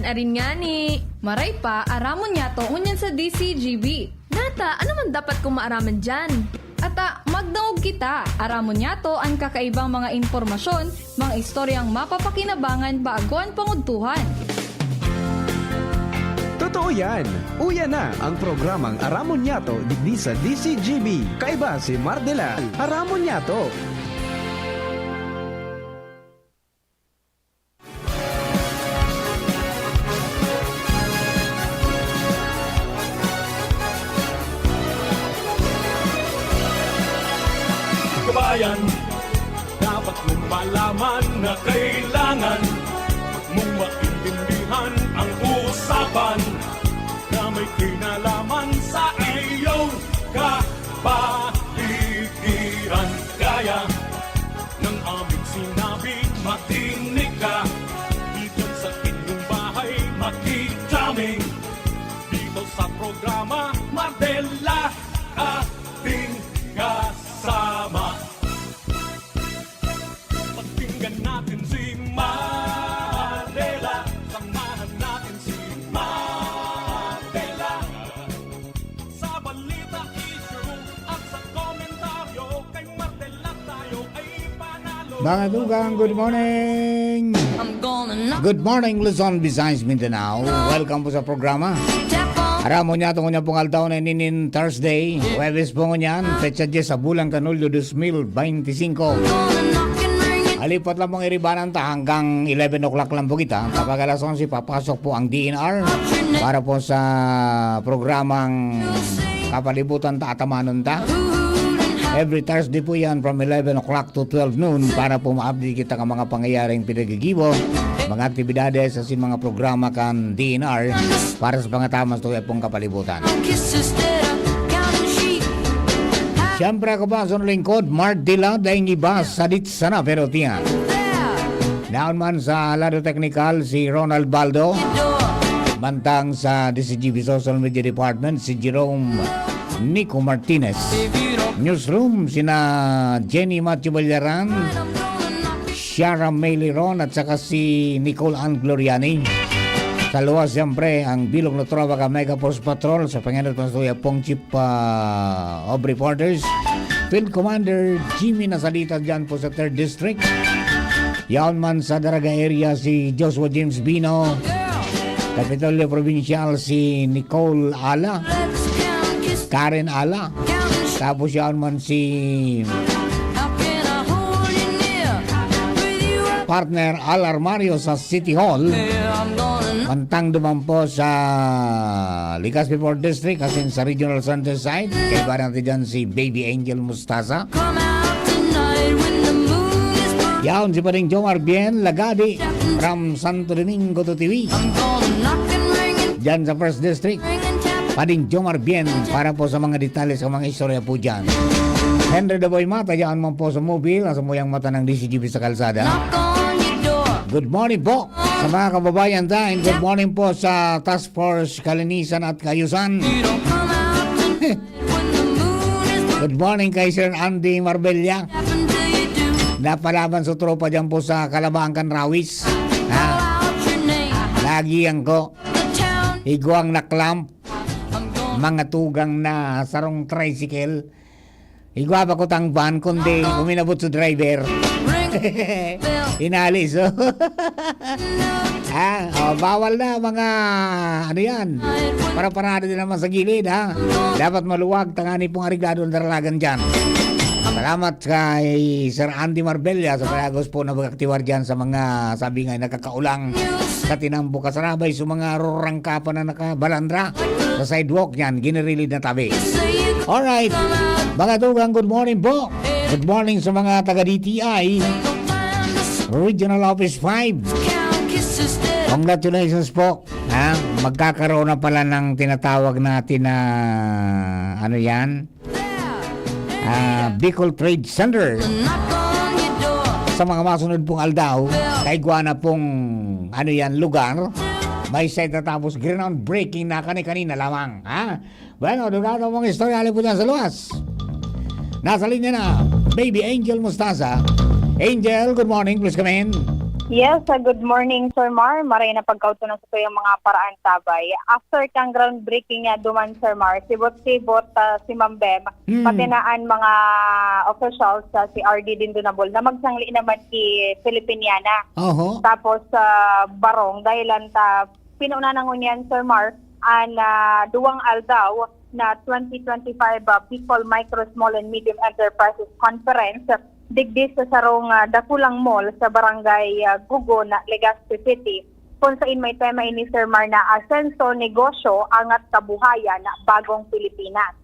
arin nga ni. Maray pa, aramon niya to unyan sa DCGB. Nata, ano man dapat kong maaraman dyan? Ata, magdaog kita. Aramon niya to ang kakaibang mga impormasyon, mga istoryang mapapakinabangan baaguan panguntuhan. Totoo yan. Uya na ang programang Aramon Nyato digdi sa DCGB. Kaiba si Mardela. Aramon Nyato. Kabayan, dapat mong malaman na kailangan mong maintindihan ang usapan na may kinalaman sa iyong kapaligiran. Kaya ng aming sinabi, makinig ka. Dito sa inyong bahay, makijaming. Dito sa programa, Mardela, ating kasama. Pakinggan natin si Mardela. Samahan natin si Mardela. Sa balita, issue at sa komentaryo, kay Mardela tayo ay panalo. Mga dugang, good morning! I'm gonna knock Good morning, Luzon, Visayas, Mindanao. Welcome po sa programa. Aramon niya itong unyang pungal taon na ninin Thursday. Huwebes po ngunyan, petsa 10 sa bulang Kanulyo 2025. Alipat lang pong iribanan ta hanggang 11 o'clock lang po kita. Kapag alas 11, papasok po ang DNR para po sa programang Kapalibutan ta Atamanon ta. Every Thursday po yan from 11 o'clock to 12 noon para po ma-update kita ng mga pangyayaring pinagigibo, mga aktibidades sa mga programa kan DNR para sa pangatamas to pong kapalibutan. Siyempre ako ba sa lingkod, Mardela, dahil iba sadit sana pero tiyan. Naon man sa lado technical si Ronald Baldo, mantang sa DCGB Social Media Department si Jerome Nico Martinez. Newsroom sina Jenny Matthew Ballaran, Shara May Liron at saka si Nicole Ann Gloriani. Sa luwas siyempre ang bilog na tropa ka Mega Force Patrol sa pangalan ng Suya Pong Chief of Reporters, Field Commander Jimmy Nasalita dyan po sa 3rd District. Yaon man sa Daraga area si Joshua James Bino, Kapitolyo Provincial si Nicole Ala, Karen Ala, tapos yaon man si partner Al Armario sa City Hall. Mantang duman po sa Legazpi 4th District kasi sa Regional Center side. Kaya ba natin dyan si Baby Angel Mustasa. Yaon si Pading Jomar Bien Lagadi from Santo Domingo to TV. Dyan sa 1st District, Pading Jomar Bien para po sa mga detalye sa mga istorya po dyan. Henry the Boy Mata, dyan man po sa mobile, sa muyang mata ng DCGB sa kalsada. Good morning po sa mga kababayan tayo. Good morning po sa Task Force Kalinisan at Kayusan. Good morning kay Sir Andy Marbella. Napalaban sa tropa dyan po sa Kalabangkan Rawis. Lagi ang ko. Higuang na clamp. Mga tugang na sarong tricycle. Higwa pa ko tang van kundi uminabot sa driver. Inalis. Bawal na mga ano yan. Para parado din naman sa gilid ha. Dapat maluwag tangani pong arigado ng daralagan dyan. Salamat kay Sir Andy Marbella sa palagos po na mag-aktiwar dyan sa mga sabi nga nakakaulang sa tinambo kasarabay sa mga rorangkapan na nakabalandra sa sidewalk yan, ginirilid na tabi. Alright, mga tugang, good morning po. Good morning sa mga taga-DTI Regional Office 5. Congratulations po. Magkakaroon na pala ng tinatawag natin na ano yan? Bicol Trade Center. Sa mga masunod pong aldaw, kaigwa na pong ano yan, lugar. May site na tapos ground breaking na kanina lamang. Bueno, dugado mong istorya po dyan sa luwas. Nasa linya na, Baby Angel Mustasa. Angel, good morning. Please come in. Yes, good morning, Sir Mar. Maray na pagkautunan sa yung mga paraan tabay. After kang groundbreaking nga duman, Sir Mar, sibot-sibot si Ma'am Bem, patinaan mga officials si RD Dindunabol na magsangli naman ki Filipiniana. Oho. Tapos barong dahilan ta pinuna na ngunyan, Sir Mar, an duwang aldaw na 2025 People Micro, Small and Medium Enterprises Conference digdi sa sarong Dakulang Mall sa barangay Gugo na Legazpi City. Kung saan may tema ini, Sir Mar, na asenso, negosyo, angat kabuhayan na bagong Pilipinas.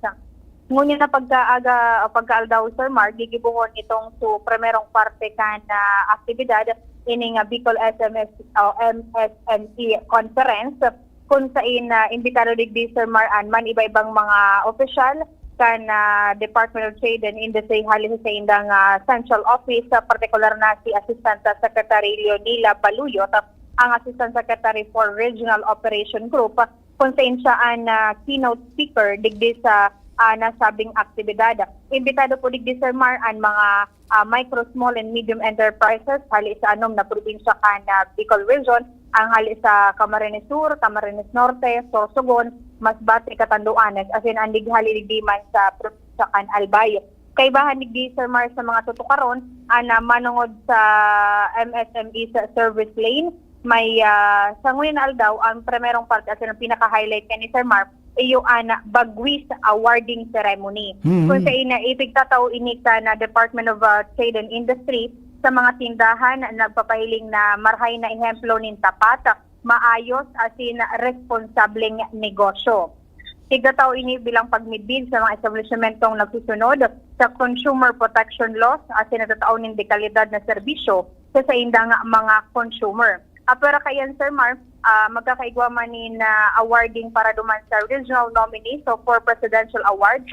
Ngunit na pagkaaldaw, Sir Mar, gigibuhon itong su primerong parte kan aktibidad ining Bicol MSME Conference kung saan imbitado digdi, Sir Mar, man iba-ibang mga opisyal kan Department of Trade and Industry halis sa indang Central Office, particular na si Assistant Secretary Leonila Baluyot, ang Assistant Secretary for Regional Operation Group, kung saan siya ang keynote speaker digdi sa nasabing aktibidad. Imbitado po digdi, Sir Mar, ang mga micro, small and medium enterprises halis sa anom na probinsya kan Bicol Region, ang halis sa Camarines Sur, Camarines Norte, Sorsogon, Masbate, Catanduanes, as in andig halidigdiman sa probinsya kan Albay. Kaibahan digdi, Sir Mar, sa mga tutukaron, manungod sa MSME sa service lane, may sa ngayon na aldaw, ang primerong parte, as in ang pinaka-highlight ni Sir Mar, iyo Bagwis awarding ceremony. Kung sa ina ipigtataw inika na Department of Trade and Industry sa mga tindahan na nagpapahiling na marhay na ehemplo nin tapat, maayos asin responsableng negosyo. Tigataw ini bilang pagmidbid sa mga establishmentong nagsusunod sa consumer protection laws asin natataw nin dekalidad na serbisyo sa indang mga consumer. Pero kayan, Sir Mar, magkakaigwa man ni awarding para duman sa regional nominee, so for presidential awards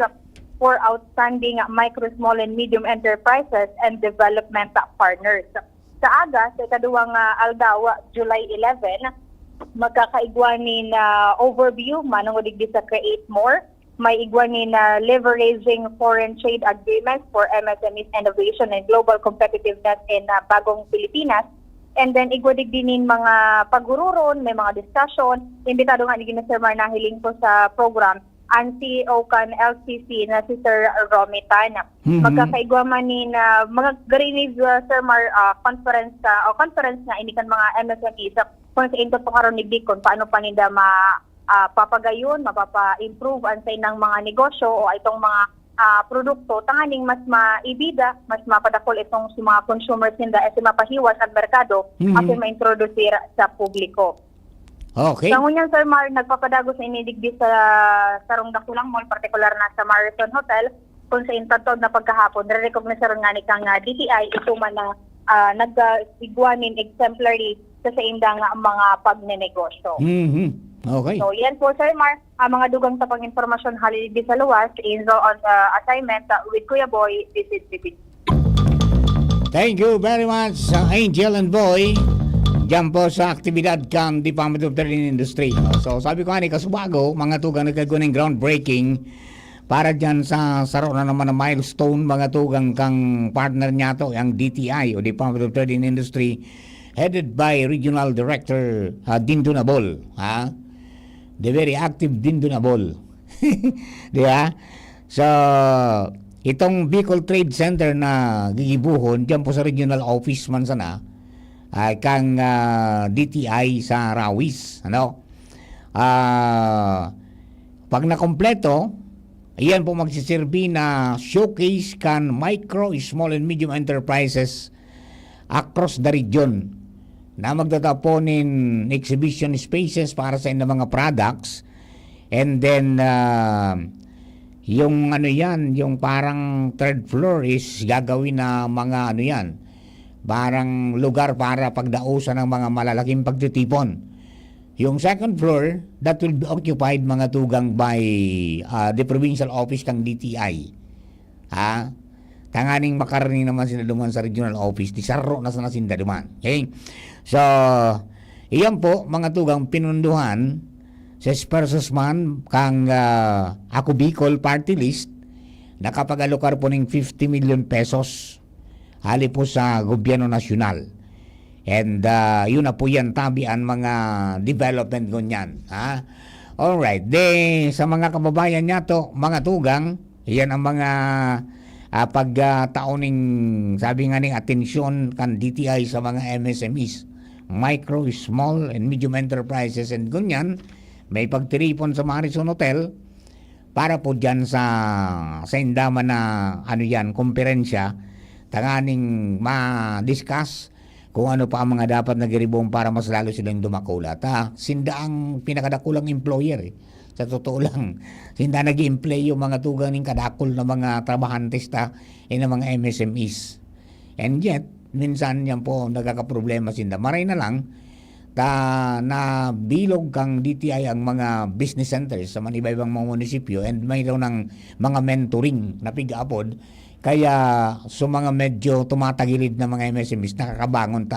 for outstanding micro, small and medium enterprises and development partners. Sa aga, sa ikaduwang aldaw, July 11, magkakaigwa ni overview, manong digdi sa Create More, may igwa ni leveraging foreign trade agreements for MSMEs innovation and global competitiveness in bagong Pilipinas. And then igwadig dinin mga pagururon, may mga discussion. Imbitado nga ni Sir Mar nahiling po sa program ang CEO kan LCC na si Sir Romy Tan. Magkakaigwa man ni mga garinig, Sir Mar, conference na inikan mga MSMEs kung sa intot po karon ni Bicol paano pa nila papagayon, mapapa-improve ang sa inang mga negosyo o itong mga produkto, tanganing mas maibida, mas mapadakol itong si mga consumers nila at mapahiwas ang merkado at ma-introduce sa publiko. Okay. Sa ngunyan, Sir Mar, nagpapadago sa inidigdi sa Sarong Dakulang Mall, particular na sa Marison Hotel, kung sa intatod na pagkahapon, re-recognize rin nga ni kang DTI, ito man na nag-igwanin exemplary sa indang mga pagnenegosyo. Okay. So, yan po, Sir Mar. Ang mga dugang tapang informasyon halili sa luwas is on assignment with Kuya Boy. This is Bibi. Thank you very much, Angel and Boy. Diyan po sa aktibidad kang Department of Trade and Industry. So, sabi ko nga ni Kasubago, mga tugang nagkagawa ng groundbreaking para dyan sa saro na naman na milestone, mga tugang kang partner niya to, ang DTI o Department of Trade and Industry, headed by Regional Director Dindunabol. The very active Dindunabol. Di ba? So, itong Bicol Trade Center na gigibuhon, dyan po sa regional office man sana, kang DTI sa Rawis. Pag nakompleto, iyan po magsiserbi na showcase kan micro, small and medium enterprises across the region na magtataponin exhibition spaces para sa inyong mga products, and then yung yung parang third floor is gagawin na mga parang lugar para pagdausan ng mga malalaking pagtitipon. Yung second floor, that will be occupied mga tugang by the provincial office ng DTI. Tanganing makarning naman sila duman sa regional office, di saro na sa nasinda duman. Okay? So, iyan po, mga tugang pinunduhan sa Spersos man kang Ako Bicol Party List, nakapag-alokar po ng 50 million pesos hali po sa gobyerno nasyonal. And yun na po yan tabian mga development ganyan. Ha? Alright, sa mga kababayan niya to, mga tugang, yan ang mga pagtaoning sabi nga ning atensyon kan DTI sa mga MSMEs, micro, small and medium enterprises and ganyan. May pagtiripon sa Marison Hotel para po dyan sa indaman na ano yan, komperensya, tanganing ma-discuss kung ano pa ang mga dapat nagiribong para mas lalo silang dumakulat. Sinda ang pinakadakulang employer Sa totoo lang, sinda nag-i-employ yung mga tugang ng kadakol na mga trabahantes ng mga MSMEs. And yet, minsan yan po nagkakaproblema sinda. Maray na lang, na bilog kang DTI ang mga business centers sa iba-ibang mga munisipyo and mayroon ng mga mentoring na pig-apod. Kaya sa mga medyo tumatagilid na mga MSMEs, nakakabangon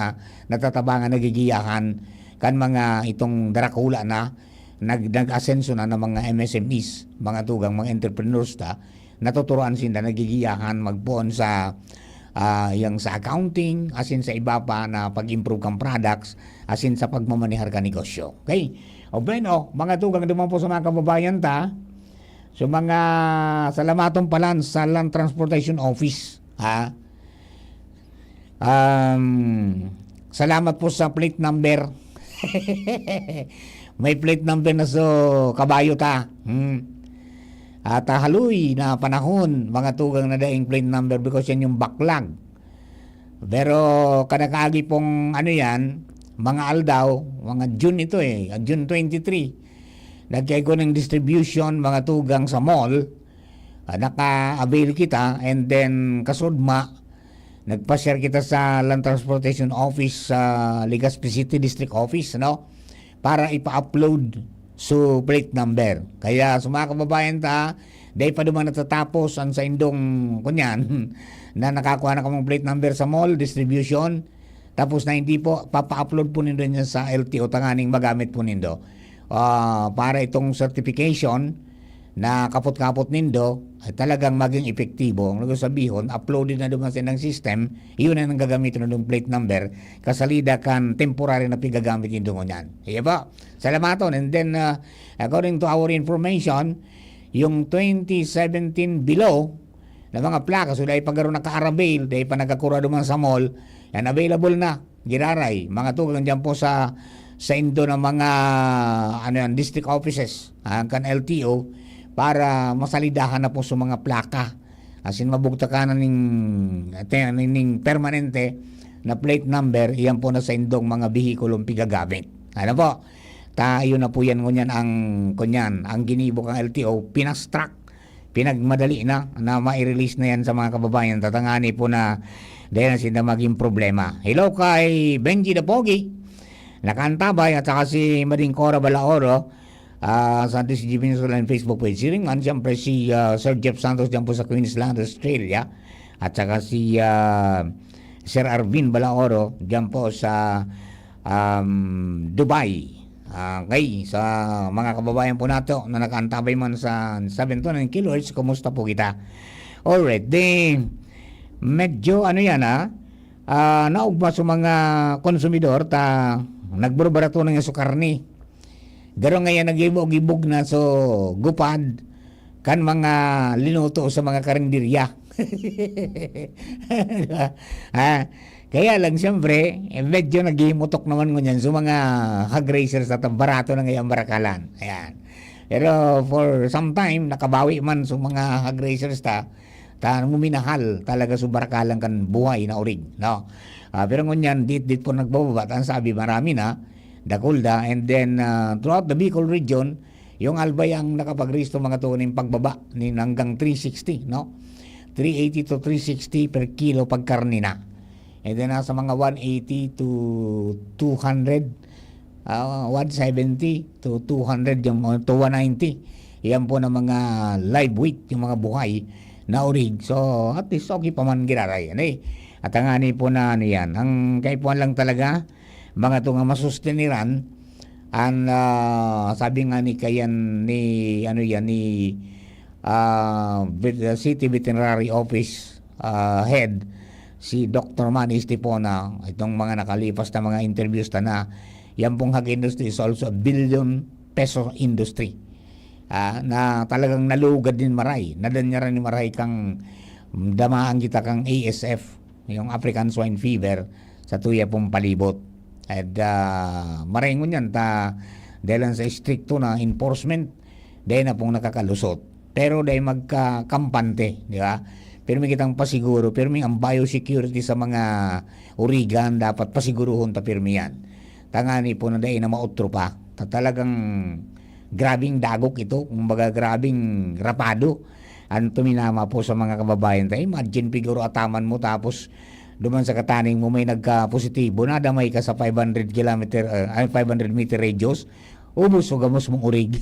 natatabangan, nagigiyahan kan mga itong darakula na nag-asenso na ng mga MSMEs, mga tugang, mga entrepreneurs natuturuan sila, nagigiyahan magpuon sa yung sa accounting, asin sa iba pa na pag-improve kang products, asin sa pagmamanihar ka negosyo. Okay? O bueno, mga tugang naman po sa mga kababayan so mga salamaton palan sa Land Transportation Office. Salamat po sa plate number. May plate number na so kabayo At haloy na panahon, mga tugang na daing plate number because yan yung backlog. Pero kanakaagi pong yan, mga aldaw, mga June ito June 23. Nagkaya ko ng distribution, mga tugang sa mall, naka-avail kita and then kasudma, nagpa-share kita sa Land Transportation Office sa Legazpi City District Office, para ipa-upload so plate number. Kaya sa mga kababayan dahil pa duman natatapos ang sa indong kunyan na nakakuha na kamong plate number sa mall distribution, tapos na hindi po papa-upload po nindo niya sa LTO tanganing magamit po nindo para itong certification na kapot-kapot nindo ay talagang maging epektibo. Ang sabihin, uploaded na duman sa ng system, yun na nang gagamitin ng plate number, kasalida kan temporary na pigagamit nindo ngunyan. Iya ba? Salamaton. And then, according to our information, yung 2017 below na mga plaka, so dahil pagkaroon naka-arabail, dahil pa nagkakura duman sa mall, yan available na, giraray, mga tugang dyan po sa indo ng mga district offices, kan LTO, para masalidahan na po sa mga plaka. Asin mabugta ka na ning permanente na plate number, iyan po na sa indong mga bihikulong pigagamit. Ano po? Tayo na po yan ngunyan ang ginibo kang LTO, pinastrack, pinagmadali na ma-release na yan sa mga kababayan. Tatangani po na dahil na sila maging problema. Hello kay Benji the Pogi, nakantabay, at saka si Mading Cora Balaoro, sa DCGB News Online Facebook page. Siringan, siyempre si Sir Jeff Santos dyan po sa Queensland, Australia. At saka si Sir Arvin Balaoro dyan po sa Dubai. Okay, sa mga kababayan po nato na nakaantabay man sa 700 kHz, kumusta po kita? Alright, medyo naugba sa mga konsumidor nagbarbarato ng sukarni. Garo ngayon nag-ibog na so gupad kan mga linuto sa mga karinderya. Kaya lang siyempre, medyo nag-imutok naman ngunyan so mga hog racers at barato na ngayong barakalan. Ayan. Pero for some time, nakabawi man so mga hog racers muminahal talaga sa barakalan kan buhay na urig. No? Pero ngunyan, dit po nagbababa. Ang sabi, marami na Dakulda, and then throughout the Bicol region, yung albay ang nakapagristo mga tuning pagbaba hanggang 360, 380 to 360 per kilo pagkarni na. And then nasa mga 180 to 200, 170 to 200, to 190. Yan po na mga live weight, yung mga buhay na urig. So, at least okay pa man giraray. At ang ani po na yan, ang kaipuan lang talaga, mga tunga masusteniran ang sabi nga ni kayan ni City Veterinary Office head si Dr. Manny Estipona, itong mga nakalipas na mga interviews na yan pong Hag Industry is also a billion peso industry. Na talagang nalugad din maray. Nadanyaran ni maray kang damaan kita kang ASF, yung African Swine Fever, sa tuya pong palibot. At maringon yan dahil sa stricto na enforcement, dahil na pong nakakalusot. Pero dahil magkakampante, di ba? Pero may kitang pasiguro, pero may ang biosecurity sa mga urigan, dapat pasiguruhon ta pirmi yan. Tangani po na dahil na mautro pa. Talagang grabing dagok ito, kumbaga grabing rapado ang tuminama po sa mga kababayan tayo. Imagine figuro ataman mo tapos duman sa kataning mo may nagka-positibo na damay ka sa 500 meter radius, ubos o gamos mong urig.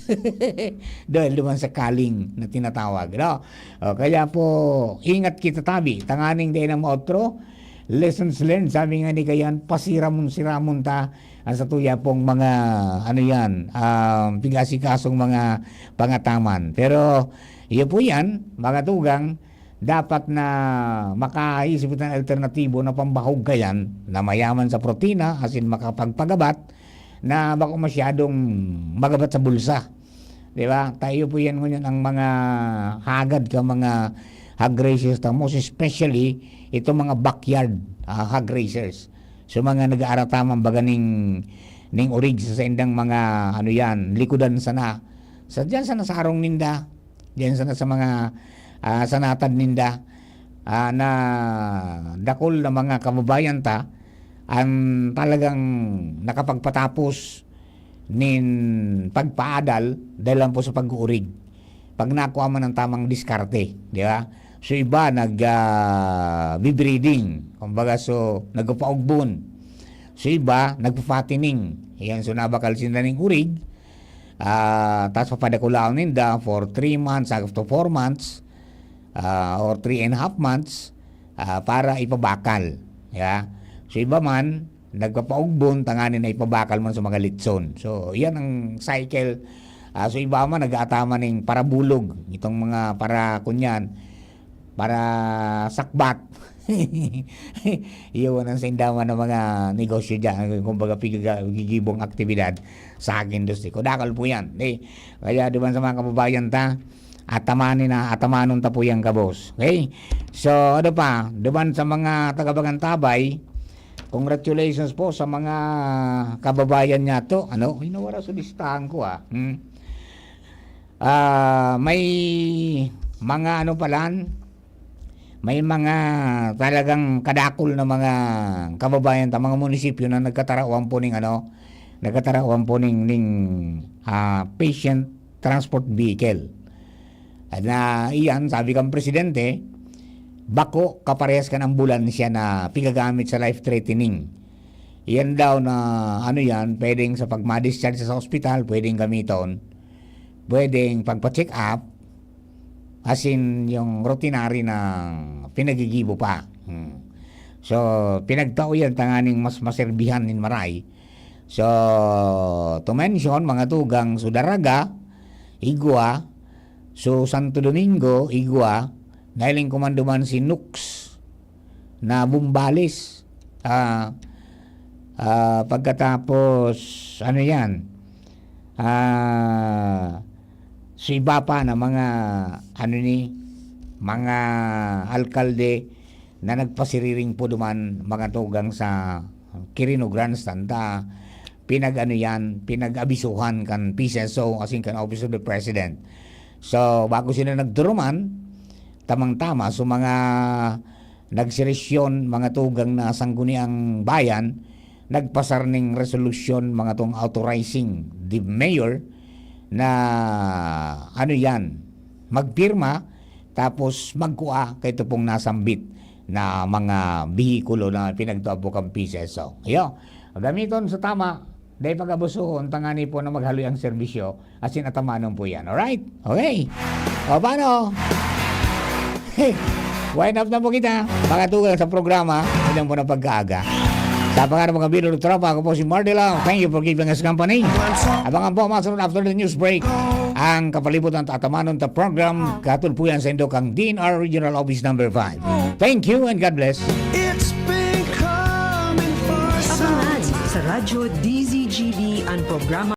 Dahil duman sa kaling na tinatawag. No? Kaya po, ingat kita tabi. Tanganing day ng maotro, lessons learned, sabi nga ni Kayan, pasiramon-siramon ta sa tuya pong mga, pigasikasong mga pangataman. Pero, iyo po yan, mga tugang, dapat na makaisip ng alternatibo na pambahog kayan na mayaman sa protina, asin makapagpagabat, na bako masyadong magabat sa bulsa. Di ba? Tayo po yan ngunyan ang mga hagad ka, mga hog racers, most especially ito mga backyard hog racers. So mga nag-aaratamang baga ning urig sa indang mga likudan sana. Sa diyan sana sa arong ninda, diyan sana sa mga sanatad ninda na dakol na mga kababayan ta ang talagang nakapagpatapos nin pagpaadal dahil lang po sa pag-uurig. Pag nakuha man ng tamang diskarte, di ba? So iba nag-breeding, kumbaga so nagpaugbon. So iba nagpa-fattening. Yan so nabakal sila ning urig. Tapos papadakulaw ninda for 3 months, after 4 months, or 3.5 months para ipabakal. Yeah? So iba man, nagpapaugbon, tanganin na ipabakal man sa mga litson. So yan ang cycle. So iba man, nag-aatama ng parabulog. Itong mga para kunyan, para sakbat. Iyon ang sindaman ng mga negosyo dyan. Kumbaga pigigibong aktibidad sa hog industry. Kodakal po yan. Kaya diban sa mga kababayan ta, atamanon ta po yan kabos. Okay? So ano pa, diban sa mga tagabagantabay, congratulations po sa mga kababayan niya to. Hinawara sa listahan ko may mga may mga talagang kadakol na mga kababayan ta, mga munisipyo na nagkatarawan po ning patient transport vehicle. At na iyan, sabi kang presidente, bako kaparehas ka ng ambulansya na pigagamit sa life-threatening. Yan daw na pwedeng sa pag-discharge sa ospital, pwedeng gamiton. Pwedeng pagpa-check up, as in yung routinary na pinagigibo pa. So, pinagtao yan tanganing mas maserbihan nin maray. So, to mention, mga tugang Sudaraga, Igwa, so Santo Domingo, Igwa, dahil kumanduman si Nux na Bumbales. Pagkatapos si iba pa na mga mga alkalde na nagpasiriring po duman mga tugang sa Quirino Grandstand pinag-abisuhan kan PCSO asing kan Office of the President. So bago sila nagduruman, tamang-tama so mga nagsiresyon mga tugang na sangguniang bayan, nagpasar ning resolution mga tong authorizing the mayor na magpirma tapos magkuha kay ito pong nasambit na mga bihikulo na pinagtuabo kang PCSO. Gamiton sa tama dahil pag-abusuhon tangani po na maghaloy ang serbisyo asin atamanon po yan. Alright? Okay. O paano? Wind up na po kita. Pakatugang sa programa. Ilang po na pagkaaga. Sa pangarap mga biro ng tropa, ako po si Mardela. Thank you for giving us company. Abangan po masunod after the news break ang kapalibutan at atamanon ta program katulpuyan sa Indokang DNR Regional Office number 5. Thank you and God bless. Radyo DZGB ang programa